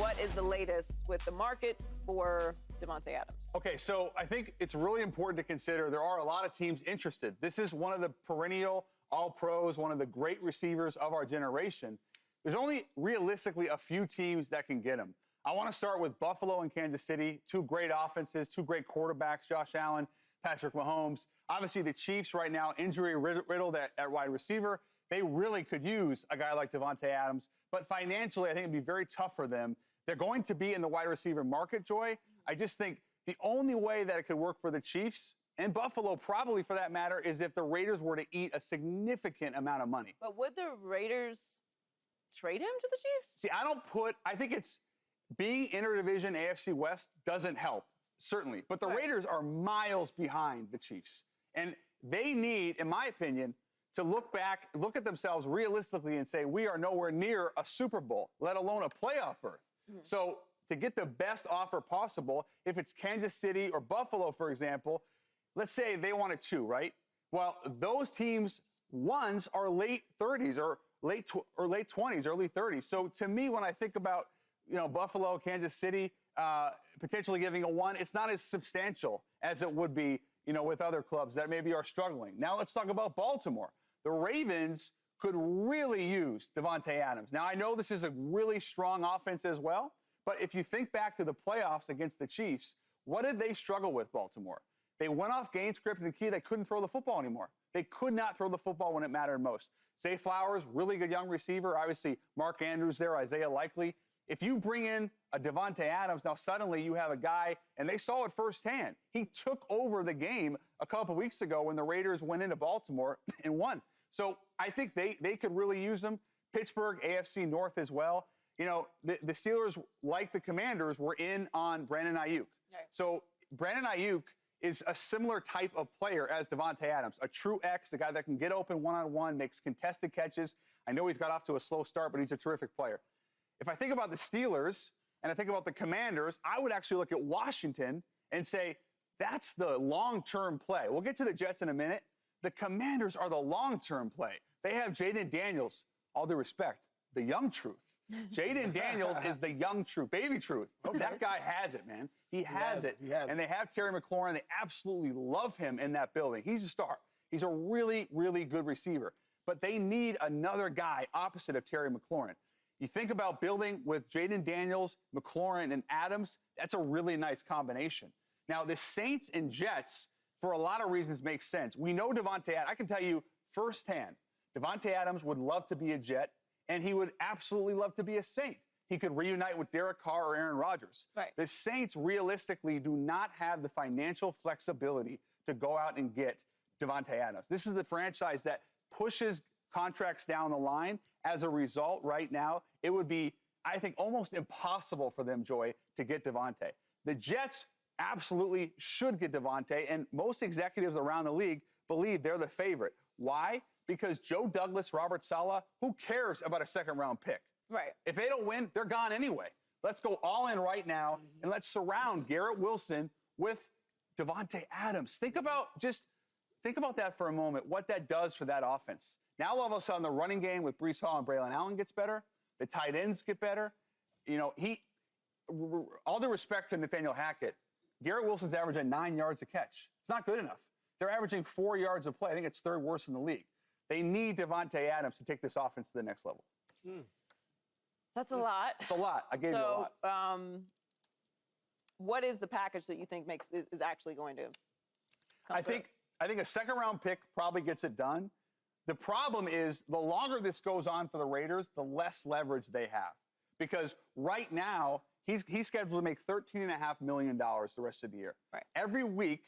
what is the latest with the market for Davante Adams? Okay, so I think it's really important to consider there are a lot of teams interested. This is one of the perennial all-pros, one of the great receivers of our generation. There's only realistically a few teams that can get him. I want to start with Buffalo and Kansas City, two great offenses, two great quarterbacks, Josh Allen, Patrick Mahomes. Obviously, the Chiefs right now, injury riddled at wide receiver. They really could use a guy like Davante Adams. But financially, I think it'd be very tough for them. They're going to be in the wide receiver market, Joy. I just think the only way that it could work for the Chiefs and Buffalo, probably for that matter, is if the Raiders were to eat a significant amount of money. But would the Raiders trade him to the Chiefs? See, I think it's being interdivision AFC West doesn't help, certainly. But the Raiders are miles behind the Chiefs. And they need, in my opinion, to look at themselves realistically and say, we are nowhere near a Super Bowl, let alone a playoff berth. Mm-hmm. So to get the best offer possible, if it's Kansas City or Buffalo, for example, let's say they wanted two, right? Well, those teams, ones are late 30s or late 20s, early 30s. So to me, when I think about, Buffalo, Kansas City, potentially giving a one, it's not as substantial as it would be, with other clubs that maybe are struggling. Now let's talk about Baltimore. The Ravens could really use Davante Adams. Now, I know this is a really strong offense as well, but if you think back to the playoffs against the Chiefs, what did they struggle with, Baltimore? They went off game script and the key, they couldn't throw the football anymore. They could not throw the football when it mattered most. Zay Flowers, really good young receiver. Obviously, Mark Andrews there, Isaiah Likely. If you bring in a Davante Adams, now suddenly you have a guy, and they saw it firsthand. He took over the game a couple of weeks ago when the Raiders went into Baltimore and won. So I think they could really use him. Pittsburgh, AFC North as well. The Steelers, like the Commanders, were in on Brandon Ayuk. Right. So Brandon Ayuk is a similar type of player as Davante Adams, a true X, a guy that can get open one-on-one, makes contested catches. I know he's got off to a slow start, but he's a terrific player. If I think about the Steelers and I think about the Commanders, I would actually look at Washington and say, that's the long-term play. We'll get to the Jets in a minute. The Commanders are the long-term play. They have Jaden Daniels, all due respect, the young truth. Jaden Daniels is the young truth, baby truth. Okay. That guy has it, man. He has it. And they have Terry McLaurin. They absolutely love him in that building. He's a star. He's a really, really good receiver. But they need another guy opposite of Terry McLaurin. You think about building with Jaden Daniels, McLaurin, and Adams, that's a really nice combination. Now, the Saints and Jets, for a lot of reasons, make sense. We know Davante Adams. I can tell you firsthand, Davante Adams would love to be a Jet, and he would absolutely love to be a Saint. He could reunite with Derek Carr or Aaron Rodgers. Right. The Saints realistically do not have the financial flexibility to go out and get Davante Adams. This is the franchise that pushes contracts down the line. As a result, right now, it would be, I think, almost impossible for them, Joy, to get Davante. The Jets absolutely should get Davante, and most executives around the league believe they're the favorite. Why? Because Joe Douglas, Robert Saleh, who cares about a second-round pick? Right. If they don't win, they're gone anyway. Let's go all in right now, and let's surround Garrett Wilson with Davante Adams. Think about that for a moment, what that does for that offense. Now, all of a sudden, the running game with Breece Hall and Braylon Allen gets better. The tight ends get better. All due respect to Nathaniel Hackett, Garrett Wilson's averaging 9 yards a catch. It's not good enough. They're averaging 4 yards a play. I think it's third worst in the league. They need Davante Adams to take this offense to the next level. That's a lot. It's a lot. I gave you a lot. What is the package that you think is actually going to come through? I think a second-round pick probably gets it done. The problem is the longer this goes on for the Raiders, the less leverage they have. Because right now, he's scheduled to make $13.5 million the rest of the year. Right. Every week,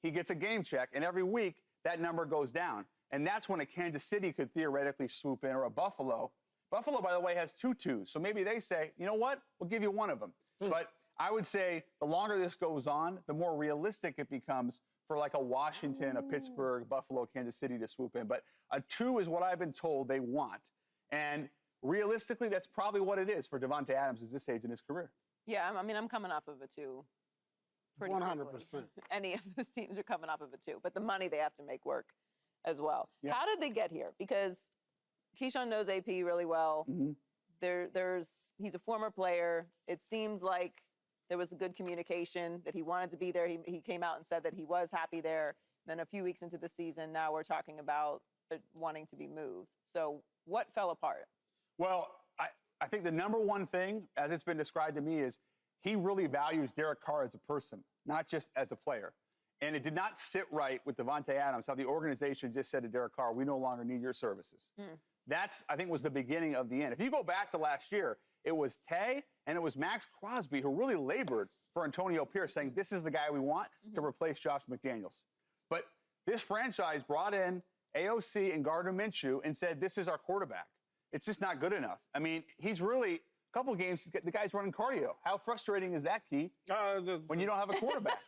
he gets a game check, and every week, that number goes down. And that's when a Kansas City could theoretically swoop in, or a Buffalo. Buffalo, by the way, has 2 twos. So maybe they say, you know what? We'll give you one of them. But I would say the longer this goes on, the more realistic it becomes for like a Washington, a Pittsburgh, Buffalo, Kansas City to swoop in. But a 2 is what I've been told they want. And realistically, that's probably what it is for Davante Adams at this stage in his career. Yeah, I'm coming off of a 2. 100%. Any of those teams are coming off of a 2. But the money they have to make work as well. Yeah. How did they get here? Because Keyshawn knows AP really well. Mm-hmm. he's a former player. It seems like there was a good communication that he wanted to be there. He came out and said that he was happy there. Then a few weeks into the season, now we're talking about wanting to be moved. So what fell apart? Well, I think the number one thing, as it's been described to me, is he really values Derek Carr as a person, not just as a player. And it did not sit right with Davante Adams, how the organization just said to Derek Carr, we no longer need your services. That's, I think, was the beginning of the end. If you go back to last year, it was Tay and it was Max Crosby who really labored for Antonio Pierce, saying this is the guy we want to replace Josh McDaniels. But this franchise brought in AOC and Gardner Minshew and said, this is our quarterback. It's just not good enough. I mean, he's really, a couple of games, the guy's running cardio. How frustrating is that, Key, when you don't have a quarterback?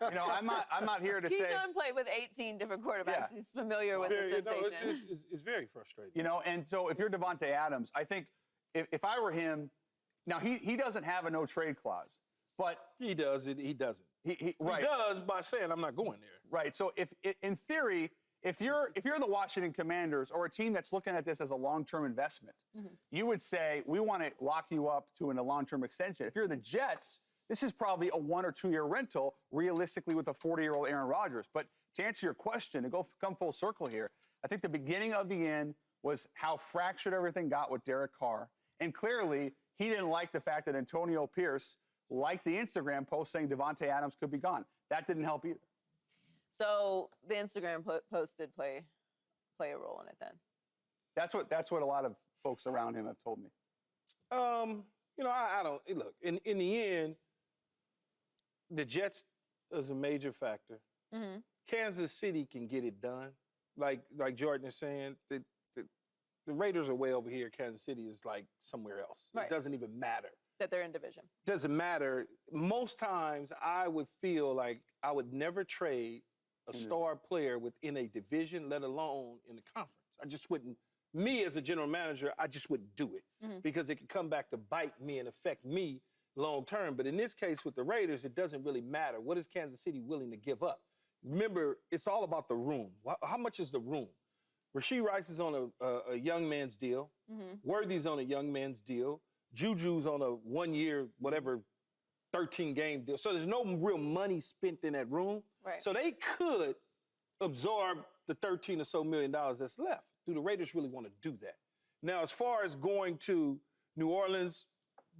You know, I'm not here to say. Keyshawn played with 18 different quarterbacks. Yeah. He's familiar with the sensation. It's very frustrating. You know, and so if you're Davante Adams, I think if I were him, now he doesn't have a no trade clause, but he does it. He doesn't. He does by saying I'm not going there. Right. So if in theory, if you're the Washington Commanders or a team that's looking at this as a long-term investment, you would say we want to lock you up to a long-term extension. If you're the Jets, this is probably a 1 or 2 year rental, realistically, with a 40-year-old Aaron Rodgers. But to answer your question, to come full circle here, I think the beginning of the end was how fractured everything got with Derek Carr. And clearly, he didn't like the fact that Antonio Pierce liked the Instagram post saying Davante Adams could be gone. That didn't help either. So the Instagram post did play a role in it then? That's what a lot of folks around him have told me. You know, I don't look in the end. The Jets is a major factor. Kansas City can get it done. Like Jordan is saying, the Raiders are way over here. Kansas City is like somewhere else. Right. It doesn't even matter. That they're in division. Doesn't matter. Most times I would feel like I would never trade a star player within a division, let alone in the conference. I just wouldn't. Me as a general manager, I just wouldn't do it because it could come back to bite me and affect me long term. But in this case with the Raiders, it doesn't really matter. What is Kansas City willing to give up? Remember, it's all about the room. How much is the room? Rashee Rice is on a young man's deal. Worthy's on a young man's deal. Juju's on a 1 year, whatever, 13-game deal. So there's no real money spent in that room. Right. So they could absorb the $13 or so million that's left. Do the Raiders really want to do that? Now, as far as going to New Orleans,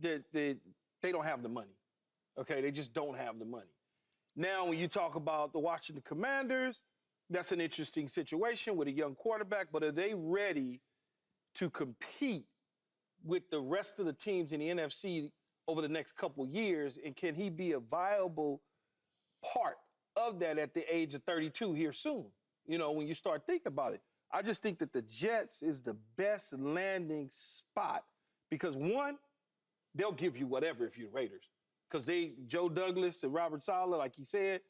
they don't have the money. Okay, they just don't have the money. Now, when you talk about the Washington Commanders, that's an interesting situation with a young quarterback, but are they ready to compete with the rest of the teams in the NFC over the next couple years, and can he be a viable part of that at the age of 32 here soon? You know, when you start thinking about it. I just think that the Jets is the best landing spot because, one, they'll give you whatever if you're the Raiders. Because Joe Douglas and Robert Saleh, like he said,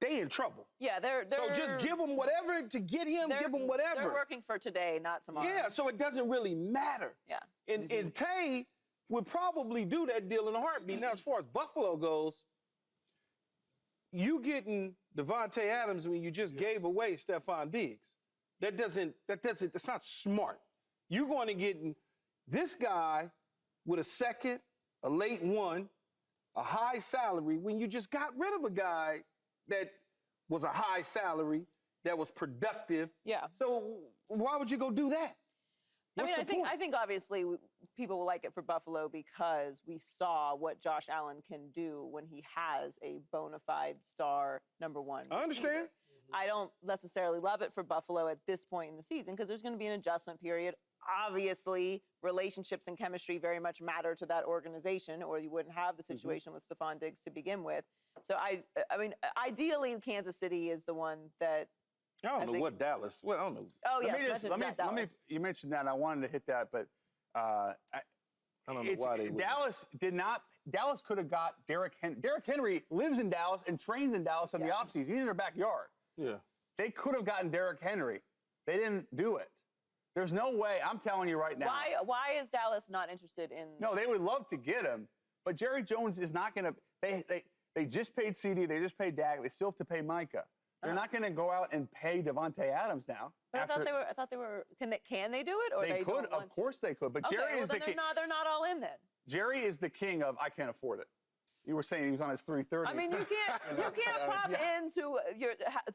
they in trouble. Yeah, they're so just give them whatever to get him, give them whatever. They're working for today, not tomorrow. Yeah, so it doesn't really matter. Yeah. And Tay would probably do that deal in a heartbeat. Now, as far as Buffalo goes, you getting Davante Adams when you just gave away Stephon Diggs. That's not smart. You're going to get this guy with a second, a late one, a high salary when you just got rid of a guy that was a high salary, that was productive. Yeah. So why would you go do that? I think obviously people will like it for Buffalo because we saw what Josh Allen can do when he has a bona fide star number one receiver. I understand. I don't necessarily love it for Buffalo at this point in the season because there's going to be an adjustment period. Obviously, relationships and chemistry very much matter to that organization, or you wouldn't have the situation with Stephon Diggs to begin with. So, I mean, ideally, Kansas City is the one that I don't know what Dallas. Well, I don't know. Oh, yes. You mentioned that. I wanted to hit that, but I don't know why they would. Dallas could have got Derrick Henry. Derrick Henry lives in Dallas and trains in Dallas in the offseason. He's in their backyard. Yeah. They could have gotten Derrick Henry. They didn't do it. There's no way. I'm telling you right now. Why is Dallas not interested in? No, they would love to get him, but Jerry Jones is not going to. They just paid CD. They just paid Dak. They still have to pay Micah. They're not going to go out and pay Davante Adams now. But I thought they were. Can they do it, or they could? Don't want of course they could. But okay, Jerry well, is the king. They're not all in then. Jerry is the king of I can't afford it. You were saying he was on his 330. I mean, you can't pop into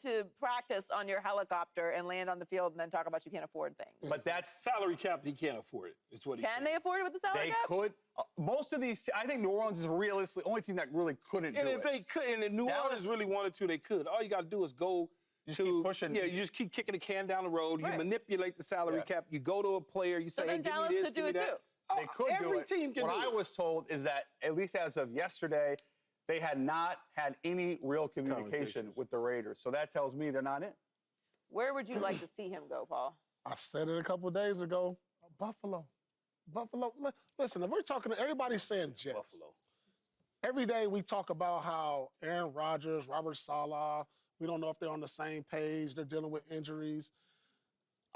to practice on your helicopter and land on the field and then talk about you can't afford things. But that's salary cap. He can't afford it. Is what he can they afford it with the salary cap? They could. Most of these, I think New Orleans is realistically the only team that really couldn't do it. And if they could, and if New Orleans really wanted to, they could. All you got to do is go. Just keep pushing. Yeah, you just keep kicking the can down the road. Right. You manipulate the salary cap. You go to a player. You say, So then hey, give Dallas me this, could do give me it that. too. Oh, They could do every it. team can what do I it. was told is that, at least as of yesterday, they had not had any real communication with the Raiders. So that tells me they're not in. Where would you like to see him go, Paul? I said it a couple of days ago. Buffalo. Listen, if we're talking, everybody's saying Jets. Buffalo. Every day we talk about how Aaron Rodgers, Robert Saleh, we don't know if they're on the same page. They're dealing with injuries.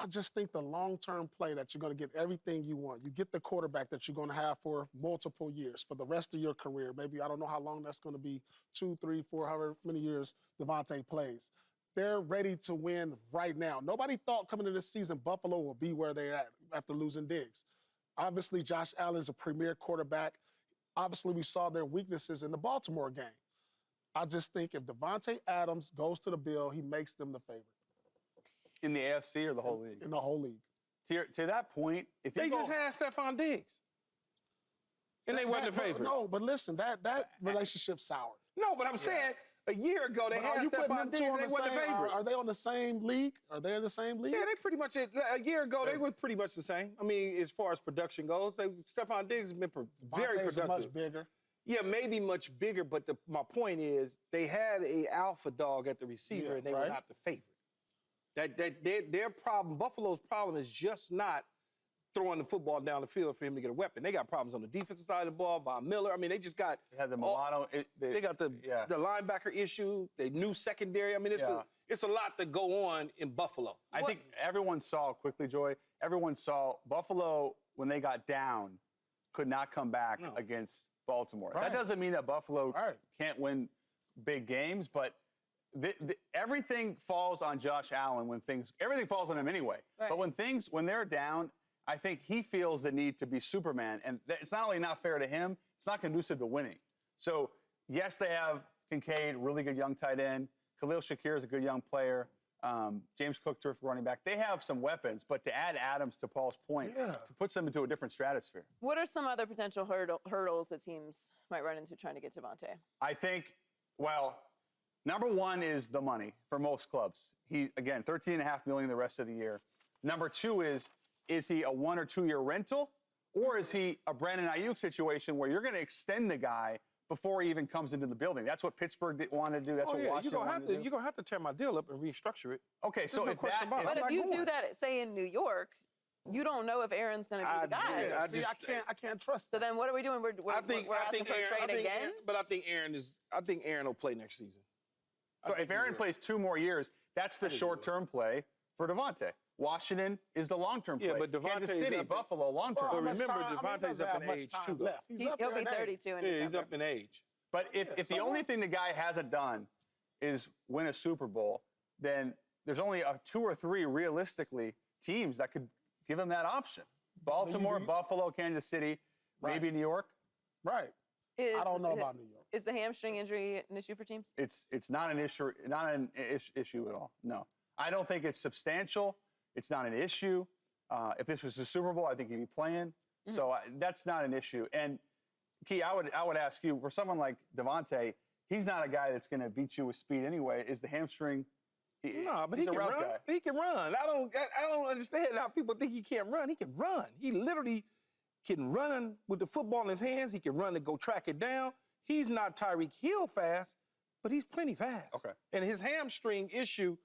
I just think the long-term play that you're going to get everything you want. You get the quarterback that you're going to have for multiple years, for the rest of your career. Maybe, I don't know how long that's going to be, 2, 3, 4, however many years Davante plays. They're ready to win right now. Nobody thought coming into this season Buffalo will be where they're at after losing Diggs. Obviously, Josh Allen's a premier quarterback. Obviously, we saw their weaknesses in the Baltimore game. I just think if Davante Adams goes to the Bill, he makes them the favorite. In the AFC or the whole league? In the whole league. To that point, if They just had Stephon Diggs. And they wasn't the favorite. No, but listen, that relationship's sour. No, but I'm saying a year ago they had Stephon Diggs and they wasn't the favorite. Are they on the same league? Are they in the same league? Yeah, they pretty much, a year ago, they were pretty much the same. I mean, as far as production goes, Stephon Diggs has been very productive. Much bigger. Yeah, maybe much bigger, but my point is they had a alpha dog at the receiver and they were not the favorite. Their problem, Buffalo's problem is just not throwing the football down the field for him to get a weapon. They got problems on the defensive side of the ball, Von Miller. I mean, they just got... They had the Milano... They got the linebacker issue, the new secondary. I mean, it's a lot to go on in Buffalo. I think everyone saw, quickly, Joy, everyone saw Buffalo, when they got down, could not come back against Baltimore. That doesn't mean that Buffalo can't win big games, but... everything falls on Josh Allen everything falls on him anyway. Right. But when they're down, I think he feels the need to be Superman. And it's not only not fair to him, it's not conducive to winning. So, yes, they have Kincaid, really good young tight end. Khalil Shakir is a good young player. James Cook, terrific running back. They have some weapons, but to add Adams, to Paul's point, puts them into a different stratosphere. What are some other potential hurdles that teams might run into trying to get Davante? I think, number one is the money for most clubs. He, again, $13.5 million the rest of the year. Number two is he a 1 or 2 year rental, or is he a Brandon Ayuk situation where you're going to extend the guy before he even comes into the building? That's what Pittsburgh wanted to do. That's what Washington wanted to do. You're going to have to tear my deal up and restructure it. Okay, so no question about it. But if you do that, say in New York, you don't know if Aaron's going to be the guy. I can't trust. So then what are we doing? We're asking for a trade again? But I think Aaron will play next season. So if Aaron plays 2 more years, that's the short-term play for Davante. Washington is the long-term play. Yeah, but Kansas City, Buffalo, long-term. Well, but remember, Davante's up in age, too. He'll be 32 in December. He's up in age. But if the only thing the guy hasn't done is win a Super Bowl, then there's only 2 or 3, realistically, teams that could give him that option. Baltimore, Buffalo, Kansas City, maybe New York. Right. I don't know about New York. Is the hamstring injury an issue for teams? It's not an issue, issue at all. No, I don't think it's substantial. It's not an issue. If this was the Super Bowl, I think he'd be playing. Mm-hmm. So that's not an issue. And Key, I would ask you, for someone like Davante, he's not a guy that's going to beat you with speed anyway. Is the hamstring? No, but he can run. Guy. He can run. I don't understand how people think he can't run. He can run. He literally can run with the football in his hands. He can run and go track it down. He's not Tyreek Hill fast, but he's plenty fast. Okay. And his hamstring issue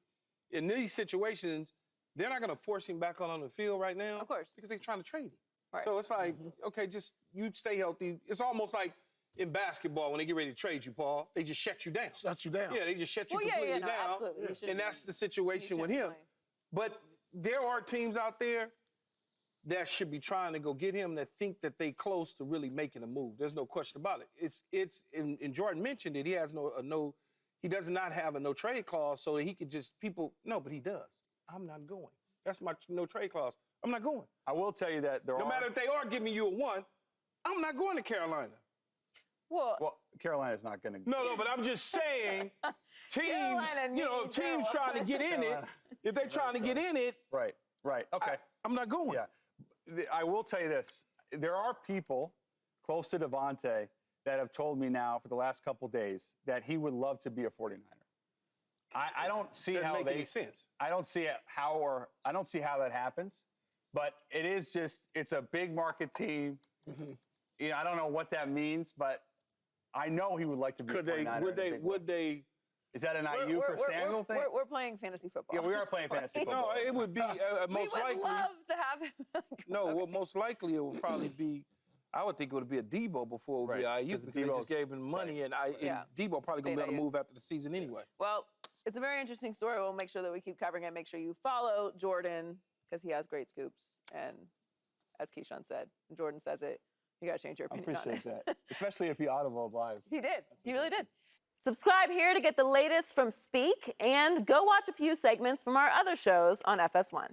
in these situations, they're not going to force him back on the field right now. Of course. Because they're trying to trade him. Right. So it's like, okay, just you stay healthy. It's almost like in basketball when they get ready to trade you, Paul, they just shut you down. Shut you down. Yeah, they just shut you completely down. Absolutely. And that's the situation with him. But there are teams out there that should be trying to go get him that think that they close to really making a move. There's no question about it. And Jordan mentioned it. He has he does not have a no trade clause, so that he could just no, but he does. I'm not going. That's my no trade clause. I'm not going. I will tell you that No matter if they are giving you a 1, I'm not going to Carolina. Well, Carolina's not going to. No, but I'm just saying, teams, Carolina if needs teams Bill. trying to get in it, if they're trying to get in it, Right. Okay. I'm not going. Yeah. I will tell you this. There are people close to Davante that have told me now for the last couple days that he would love to be a 49er. I don't see Doesn't how make any sense. I don't see how that happens. But it is just, it's a big market team. Mm-hmm. I don't know what that means, but I know he would like to be a 49er. Would they? Is that an Ayuk or Samuel thing? We're playing fantasy football. Yeah, we are playing fantasy football. No, it would be most we would likely. love to have him. No, well, most likely it would probably be. I would think it would be a Debo before it would be Right, Ayuk because they just gave him money, and Debo probably gonna be able to move after the season anyway. Well, it's a very interesting story. We'll make sure that we keep covering it. Make sure you follow Jordan because he has great scoops. And as Keyshawn said, and Jordan says it, you got to change your I opinion on it. appreciate that, especially if he audible live. He did. He really did. Subscribe here to get the latest from Speak and go watch a few segments from our other shows on FS1.